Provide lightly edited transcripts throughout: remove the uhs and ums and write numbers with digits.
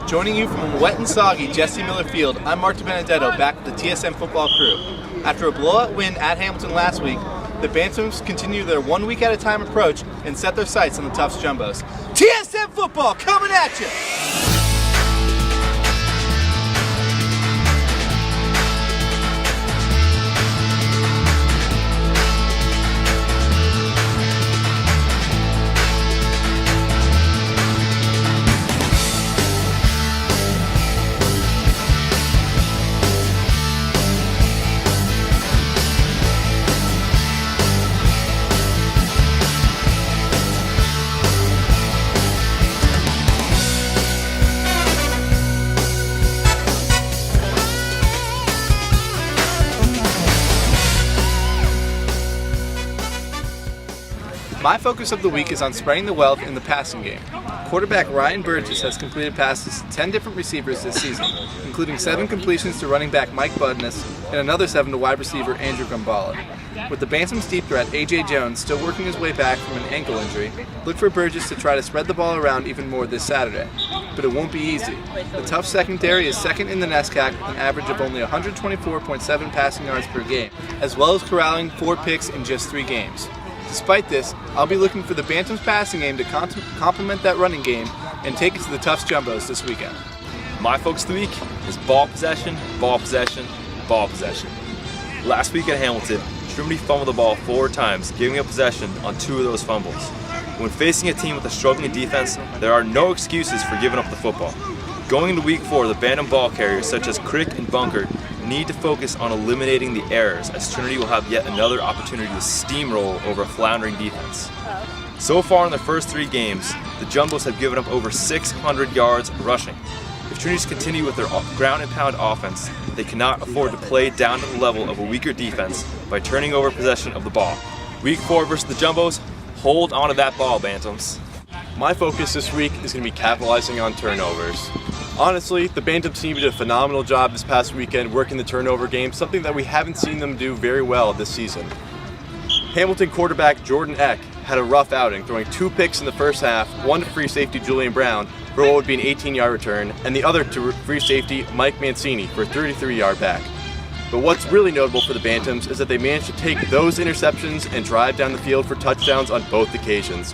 Joining you from wet and soggy Jesse Miller Field, I'm Marc DiBenedetto back with the TSN football crew. After a blowout win at Hamilton last week, the Bantams continue their 1 week at a time approach and set their sights on the Tufts Jumbos. TSN football coming at you! My focus of the week is on spreading the wealth in the passing game. Quarterback Ryan Burgess has completed passes to 10 different receivers this season, including 7 completions to running back Mike Budness and another 7 to wide receiver Andrew Gumbala. With the Bantams' deep threat A.J. Jones still working his way back from an ankle injury, look for Burgess to try to spread the ball around even more this Saturday. But it won't be easy. The Tufts secondary is second in the NESCAC with an average of only 124.7 passing yards per game, as well as corralling 4 picks in just 3 games. Despite this, I'll be looking for the Bantams passing game to complement that running game and take it to the Tufts Jumbos this weekend. My focus of the week is ball possession, ball possession, ball possession. Last week at Hamilton, Trinity fumbled the ball 4 times, giving up possession on 2 of those fumbles. When facing a team with a struggling defense, there are no excuses for giving up the football. Going into week 4, the Bantam ball carriers such as Crick and Bunker need to focus on eliminating the errors, as Trinity will have yet another opportunity to steamroll over a floundering defense. So far in their first 3 games, the Jumbos have given up over 600 yards rushing. If Trinity's continue with their ground and pound offense, they cannot afford to play down to the level of a weaker defense by turning over possession of the ball. Week 4 versus the Jumbos, hold on to that ball, Bantams. My focus this week is going to be capitalizing on turnovers. Honestly, the Bantams team did a phenomenal job this past weekend working the turnover game, something that we haven't seen them do very well this season. Hamilton quarterback Jordan Eck had a rough outing, throwing 2 picks in the first half, 1 to free safety Julian Brown for what would be an 18-yard return, and the other to free safety Mike Mancini for a 33-yard back. But what's really notable for the Bantams is that they managed to take those interceptions and drive down the field for touchdowns on both occasions.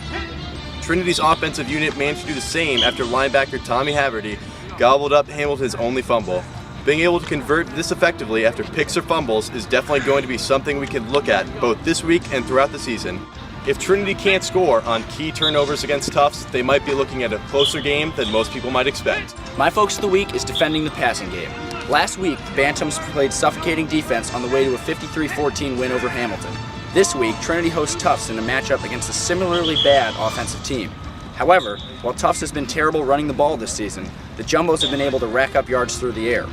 Trinity's offensive unit managed to do the same after linebacker Tommy Haverty gobbled up Hamilton's only fumble. Being able to convert this effectively after picks or fumbles is definitely going to be something we can look at both this week and throughout the season. If Trinity can't score on key turnovers against Tufts, they might be looking at a closer game than most people might expect. My focus of the week is defending the passing game. Last week, the Bantams played suffocating defense on the way to a 53-14 win over Hamilton. This week, Trinity hosts Tufts in a matchup against a similarly bad offensive team. However, while Tufts has been terrible running the ball this season, the Jumbos have been able to rack up yards through the air.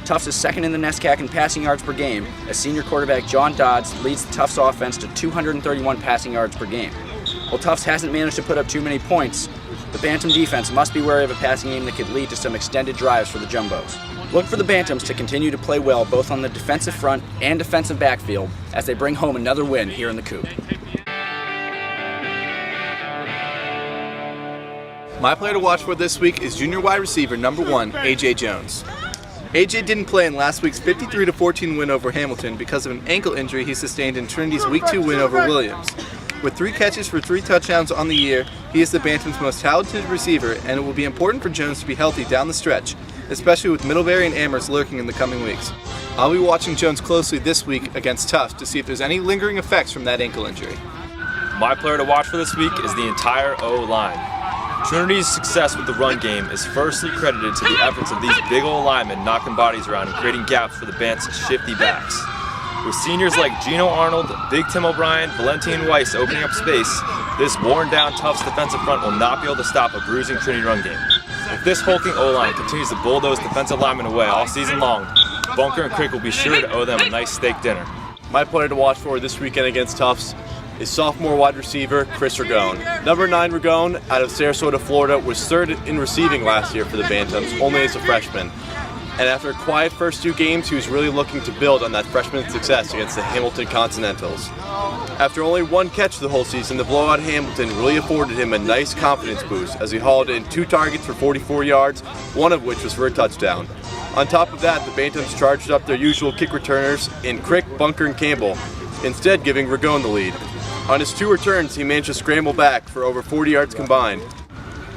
Tufts is second in the NESCAC in passing yards per game, as senior quarterback John Dodds leads the Tufts offense to 231 passing yards per game. While Tufts hasn't managed to put up too many points, the Bantam defense must be wary of a passing game that could lead to some extended drives for the Jumbos. Look for the Bantams to continue to play well both on the defensive front and defensive backfield as they bring home another win here in the Coop. My player to watch for this week is junior wide receiver number 1, A.J. Jones. A.J. didn't play in last week's 53-14 win over Hamilton because of an ankle injury he sustained in Trinity's Week 2 win over Williams. With 3 catches for 3 touchdowns on the year, he is the Bantam's most talented receiver, and it will be important for Jones to be healthy down the stretch, especially with Middlebury and Amherst lurking in the coming weeks. I'll be watching Jones closely this week against Tufts to see if there's any lingering effects from that ankle injury. My player to watch for this week is the entire O-line. Trinity's success with the run game is firstly credited to the efforts of these big old linemen knocking bodies around and creating gaps for the Bant's shifty backs. With seniors like Gino Arnold, Big Tim O'Brien, Valentine Weiss opening up space, this worn-down Tufts defensive front will not be able to stop a bruising Trinity run game. If this hulking O-line continues to bulldoze defensive linemen away all season long, Bunker and Crick will be sure to owe them a nice steak dinner. My player to watch for this weekend against Tufts is sophomore wide receiver Chris Ragone. Number 9 Ragone, out of Sarasota, Florida, was 3rd in receiving last year for the Bantams, only as a freshman. And after a quiet first 2 games, he was really looking to build on that freshman success against the Hamilton Continentals. After only 1 catch the whole season, the blowout Hamilton really afforded him a nice confidence boost as he hauled in 2 targets for 44 yards, one of which was for a touchdown. On top of that, the Bantams charged up their usual kick returners in Crick, Bunker, and Campbell, instead giving Ragone the lead. On his 2 returns, he managed to scramble back for over 40 yards combined.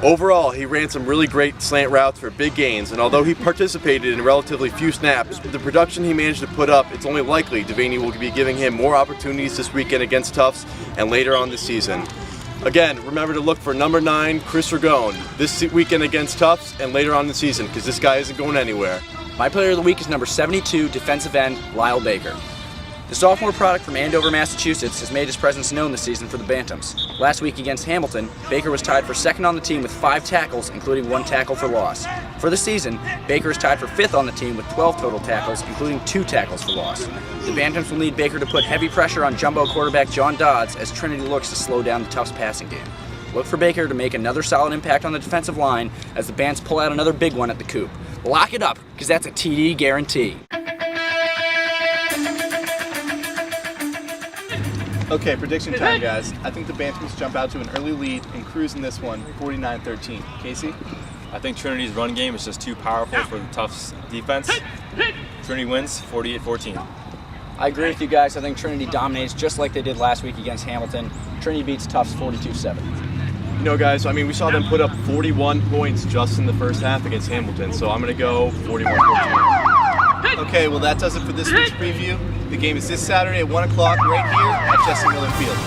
Overall, he ran some really great slant routes for big gains, and although he participated in relatively few snaps, with the production he managed to put up, it's only likely Devaney will be giving him more opportunities this weekend against Tufts and later on this season. Again, remember to look for number 9, Chris Ragone, this weekend against Tufts and later on in the season, because this guy isn't going anywhere. My player of the week is number 72, defensive end, Lyle Baker. The sophomore product from Andover, Massachusetts has made his presence known this season for the Bantams. Last week against Hamilton, Baker was tied for 2nd on the team with 5 tackles, including 1 tackle for loss. For the season, Baker is tied for 5th on the team with 12 total tackles, including 2 tackles for loss. The Bantams will need Baker to put heavy pressure on jumbo quarterback John Dodds as Trinity looks to slow down the Tufts passing game. Look for Baker to make another solid impact on the defensive line as the Bants pull out another big one at the coop. Lock it up, because that's a TD guarantee. Okay, prediction time, guys. I think the Bantams jump out to an early lead and cruise in this one, 49-13. Casey? I think Trinity's run game is just too powerful for the Tufts defense. Trinity wins 48-14. I agree with you guys. I think Trinity dominates just like they did last week against Hamilton. Trinity beats Tufts 42-7. You know, guys, I mean, we saw them put up 41 points just in the first half against Hamilton, so I'm going to go 41-14. Okay, well that does it for this week's preview. The game is this Saturday at 1 o'clock right here at Jesse Miller Field.